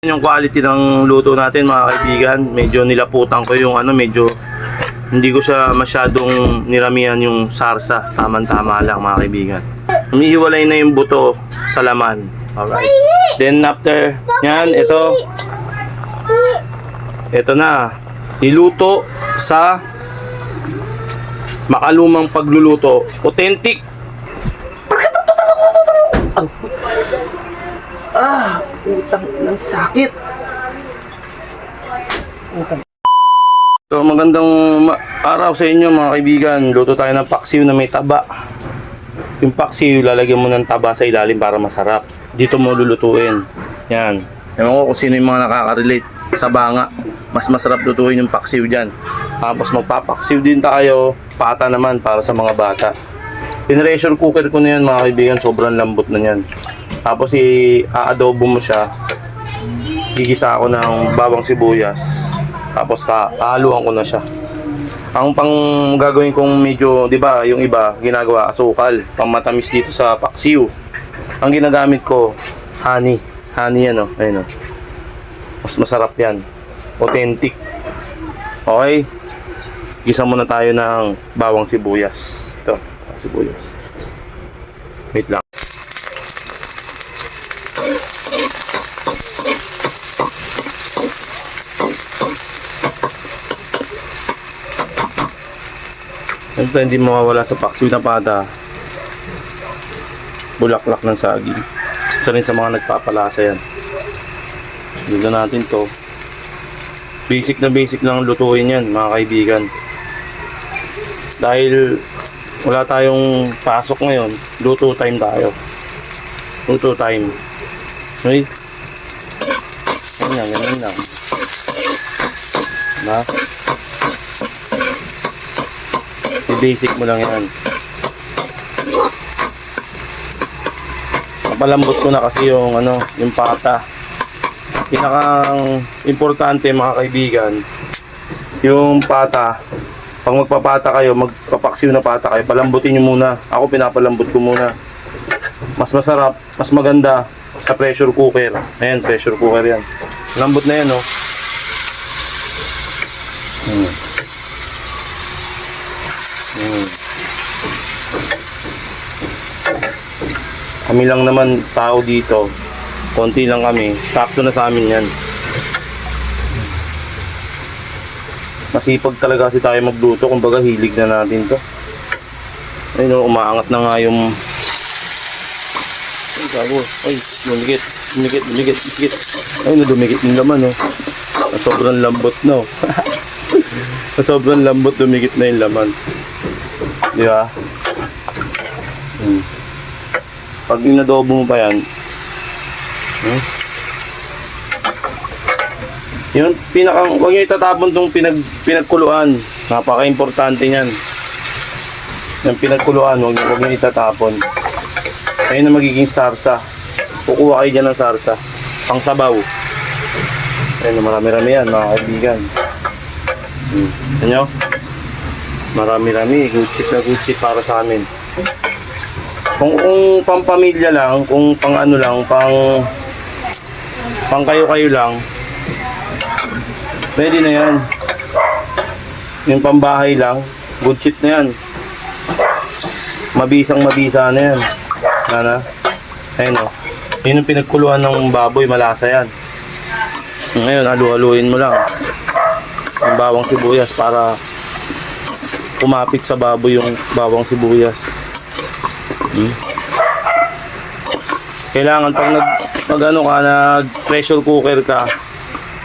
Yung quality ng luto natin mga kaibigan, medyo nilaputan ko yung medyo hindi ko siya masyadong niramihan yung sarsa. Tama-tama lang mga kaibigan. Humihiwalay na yung buto sa laman. Alright. Then after yan, ito na. Niluto sa makalumang pagluluto. Authentic. Utang ng sakit. So magandang araw sa inyo mga kaibigan. Luto tayo ng paksiw na may taba. Yung paksiw lalagyan mo ng taba sa ilalim para masarap. Dito mo lulutuin. Yan. Ewan ko kung sino yung mga nakaka-relate sa banga. Mas masarap lutuin yung paksiw dyan. Tapos magpapaksiw din tayo. Pata naman para sa mga bata. Pinressure cooker ko na yan mga kaibigan. Sobrang lambot na yan. Tapos i-adobo mo siya. Gigisa ako ng bawang sibuyas. Tapos haluan ko na siya. Ang pang gagawin kong medyo, 'di ba, yung iba ginagawa asukal, pamatamis dito sa paksiw. Ang ginagamit ko honey. Honey yan ayun Mas masarap yan. Authentic. Okay. Gisa muna tayo ng bawang sibuyas. Ito, sibuyas. Wait lang. Ito hindi mawawala sa paksiw na pata. Bulaklak ng saging. Isa rin sa mga nagpapalasa yan. Dito natin to. Basic na basic lang lutuin yan mga kaibigan. Dahil wala tayong pasok ngayon, luto time tayo. Luto time. Okay? Ganyan lang. Diba? I-basic mo lang yan. Napalambot ko na kasi yung yung pata. Pinakang importante mga kaibigan, yung pata. Pag magpapata kayo, magpapaksiw na pata kayo, palambutin nyo muna. Ako pinapalambot ko muna. Mas masarap, mas maganda sa pressure cooker. Ayan, pressure cooker yan. Lambot na yan Kami lang naman tao dito. Konti lang kami. Sakto na sa amin yan. Masipag talaga kasi tayo magluto. Kumbaga hilig na natin to. Ayun umaangat na nga yung... Ay, gago. Ay, lumikit. Ayun, lumikit yung laman Sobrang lambot sobrang lambot, lumikit na yung laman. Di ba? Pag inadobo mo pa yan, yun, huwag nyo itatapon itong pinagkuluan. Napaka-importante yan. Yung pinagkuluan, huwag nyo itatapon. Ayun na magiging sarsa. Kukuha kayo dyan ng sarsa. Pang sabaw. Ayun, marami-rami yan, mga kaibigan. Ano? Marami-rami. Good shit para sa amin. Kung pampamilya lang, kung pang lang, pang kayo lang, pwede na yan. Yung pambahay lang, good shit na yan. Mabisa na yan. Ayun yun yung pinagkuluan ng baboy, malasa yan. Ngayon, halu-haluin mo lang ang bawang sibuyas para kumapit sa baboy yung bawang sibuyas. Kailangan pag nag pressure cooker ka,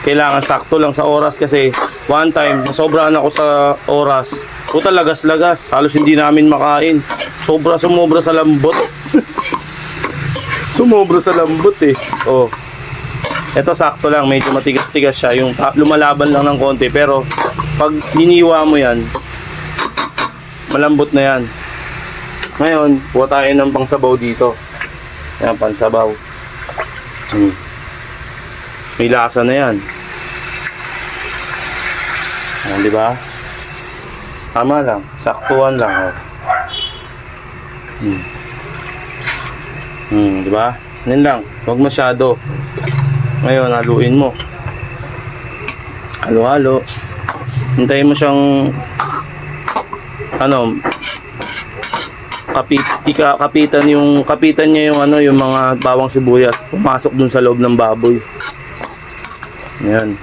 kailangan sakto lang sa oras kasi one time nasobrahan ako sa oras. Puta, lagas-lagas, halos hindi namin makain. Sumobra sa lambot. Sumobra sa lambot Ito sakto lang, medyo matigas-tigas siya, yung lumalaban lang ng konti, pero pag hiniwa mo yan, malambot na yan. Ngayon, buha tayo ng pangsabaw dito. Ayan, pansabaw. May lasa na yan. Ayan, di ba? Tama lang. Saktuhan lang. Di ba? Yan lang. Huwag masyado. Ngayon, haluin mo. Halo-halo. Hintayin mo siyang kapitan niya yung yung mga bawang sibuyas pumasok dun sa loob ng baboy. Ayan.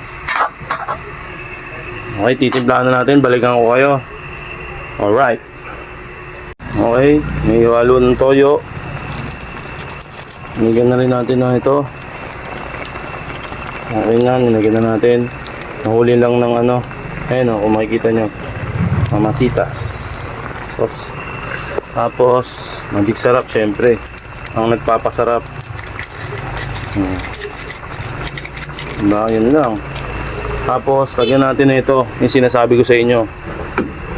Okay, titimplahan na natin. Balikan ko kayo. Alright. Okay, may halo ng toyo. Nilagyan na rin natin na ito. Okay na, nilagyan na natin. Nahuli lang ng ayun o, kung makikita nyo, mamasitas sauce. Tapos magic sarap, syempre ang nagpapasarap. Diba, yun lang. Tapos lagyan natin na ito, yung sinasabi ko sa inyo.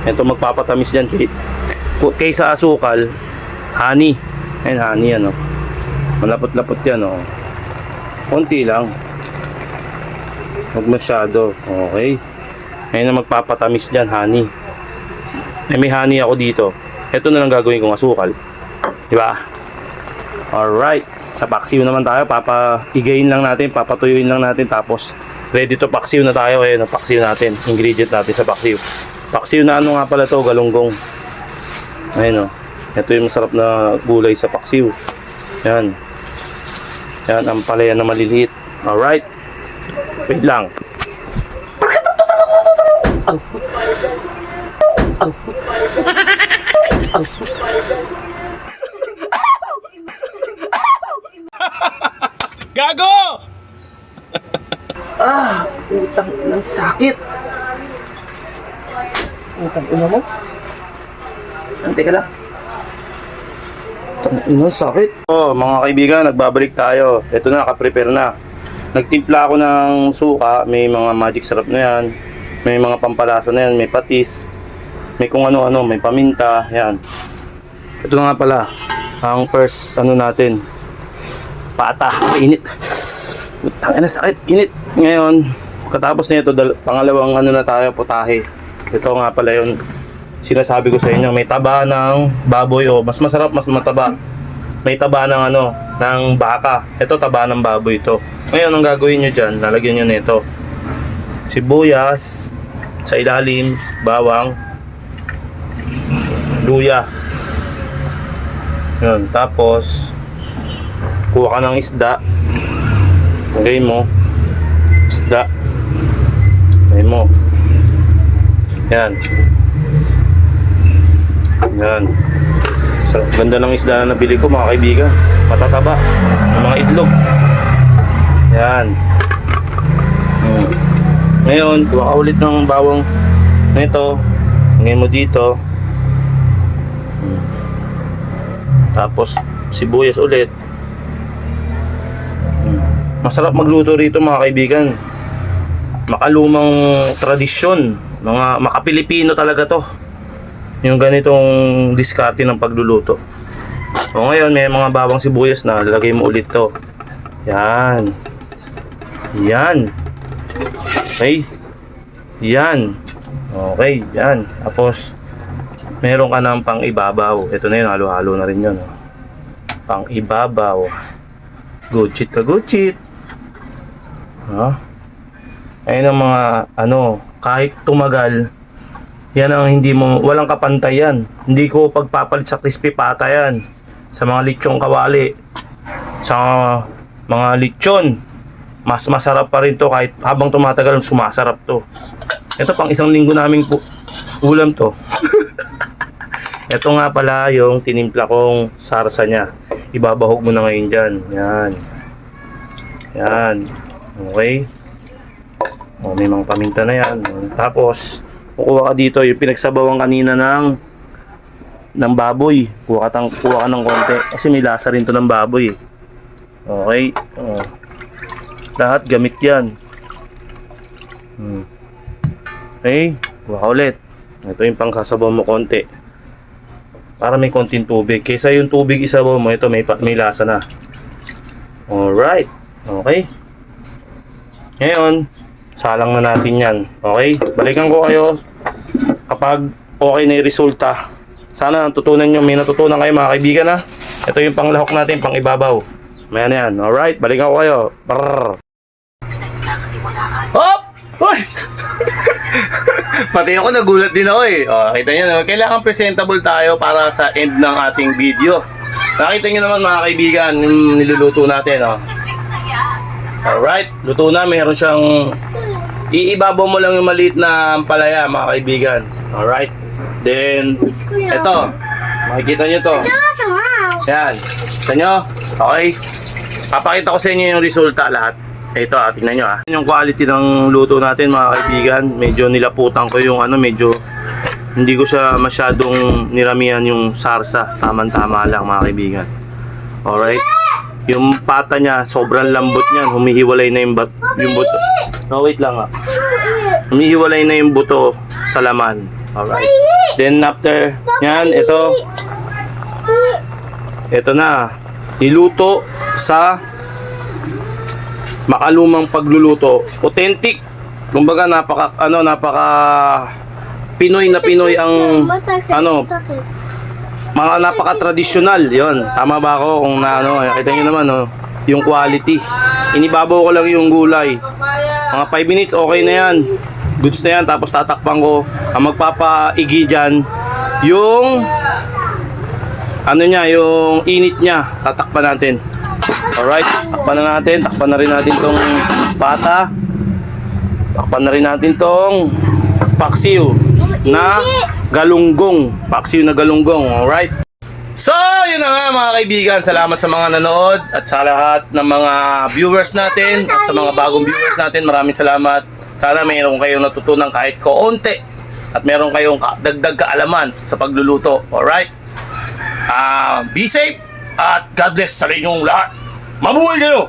Ito magpapatamis dyan kaysa asukal. Honey. Ayun, honey yan o. Malapot-lapot yan o. Konti lang, huwag masyado. Okay. Ngayon na magpapatamis dyan, honey. May honey ako dito. Ito na lang gagawin kong asukal. Diba? Alright. Sa paksiw naman tayo. Papaigayin lang natin. Papatuyuin lang natin. Tapos, ready to paksiw na tayo. Ayun, paksiw natin. Ingredient natin sa paksiw. Paksiw na nga pala to, galunggong. Ayun o. Ito yung masarap na gulay sa paksiw. Yan. Yan, ang palaya na maliliit. Alright. Wait lang. Gago! Utang ng sakit. Utang ina mo. Antay ka lang. Utang ina, sakit. Mga kaibigan, nagbabalik tayo. Ito na, nakaprepare na. Nagtimpla ako ng suka. May mga magic sarap na yan. May mga pampalasa na yan. May patis. May kung ano-ano. May paminta. Yan. Ito na nga pala. Ang first, natin. Pata. Init. Utang ina, sakit. Init. Ngayon, katapos na ito, pangalawang na tayo, putahe. Ito nga pala yun. Sinasabi ko sa inyo, may taba ng baboy o mas masarap, mas mataba. May taba ng ng baka. Ito taba ng baboy ito. Ngayon, ang gagawin nyo dyan, lalagyan nyo nito. Sibuyas, sa ilalim, bawang, luya. Yun, tapos, kuha ka ng isda. Lagay mo. Isda. Lagay mo. Yan. Yan. So, ganda ng isda na nabili ko mga kaibigan. Matataba. Ng mga itlog. Yan. Ngayon, kuha ka ulit ng bawang nito. Ngayon mo dito. Tapos, sibuyas ulit. Masarap magluto rito mga kaibigan. Makalumang tradisyon. Mga makapilipino talaga to. Yung ganitong diskarte ng pagluluto. O ngayon, may mga bawang sibuyas na. Lalagay mo ulit to. Yan. Yan. Okay. Yan. Okay. Yan. Tapos, meron ka ng pang ibabaw. Ito na yun. Halo-halo na rin yun. Pang ibabaw. Good shit ka, good shit. Ayun ang mga kahit tumagal, yan ang walang kapantay yan. Hindi ko pagpapalit sa crispy pata yan. Sa mga lechong kawali, sa mga lechon, mas masarap pa rin to kahit habang tumatagal sumasarap to. Ito pang isang linggo naming ulam to. Ito nga pala yung tinimpla kong sarsa niya. Ibabahog mo na ngayon dyan. Yan. Yan. Okay. May mga paminta na yan. Tapos, kukuha ka dito yung pinagsabawan kanina ng baboy. Kuha ka ng konti. Kasi may lasa rin to ng baboy. Okay. Lahat gamit yan. Okay. Kuha ka ulit. Ito yung pangsasabaw mo konti. Para may konting tubig. Kaysa yung tubig isabaw mo, ito may lasa na. Alright. Okay. Ngayon, salang na natin yan. Okay? Balikan ko kayo kapag okay na yung resulta. Sana natutunan nyo. May natutunan kayo mga kaibigan ha. Ito yung panglahok natin, pang ibabaw. Mayan yan. Alright? Balikan ko kayo. Brrr. Hop! Hoy! Pati ako nagulat din ako eh. O, kita nyo naman, kailangan presentable tayo para sa end ng ating video. Nakita nyo naman mga kaibigan, yung niluluto natin. O. Alright, luto na. Meron siyang... Iibabaw mo lang yung maliit na palaya mga kaibigan. Alright. Then, eto. Makikita nyo to. Yan. Kita nyo? Okay. Papakita ko sa inyo yung resulta lahat. Ito tingnan nyo yung quality ng luto natin mga kaibigan. Medyo nilaputan ko yung medyo hindi ko siya masyadong niramihan yung sarsa. Tama-tama lang mga kaibigan. Alright. Yung pata niya, sobrang lambot niyan. Humihiwalay na yung buto. No, wait lang Humihiwalay na yung buto sa laman. Alright. Then after yan, ito na. Niluto sa makalumang pagluluto. Authentic. Kumbaga napaka Pinoy na Pinoy ang mga napaka-tradisyonal. 'Yon. Tama ba ako kung kita niyo naman yung quality. Inibabaw ko lang yung gulay. Mga 5 minutes okay na 'yan. Goods na 'yan, tapos tatakpan ko. Ang magpapaigi diyan yung yung init niya. Tatakpan natin. Alright, takpan na natin. Takpan na rin natin tong pata. Takpan na rin natin tong paksiw na galunggong. Paksiw na galunggong. Alright. So, yun na nga mga kaibigan. Salamat sa mga nanood at sa lahat ng mga viewers natin at sa mga bagong viewers natin. Maraming salamat. Sana mayroon kayong natutunan kahit kaunti at mayroon kayong dagdag kaalaman sa pagluluto. Alright. Be safe at God bless sa inyong lahat. Mabuhay kayo!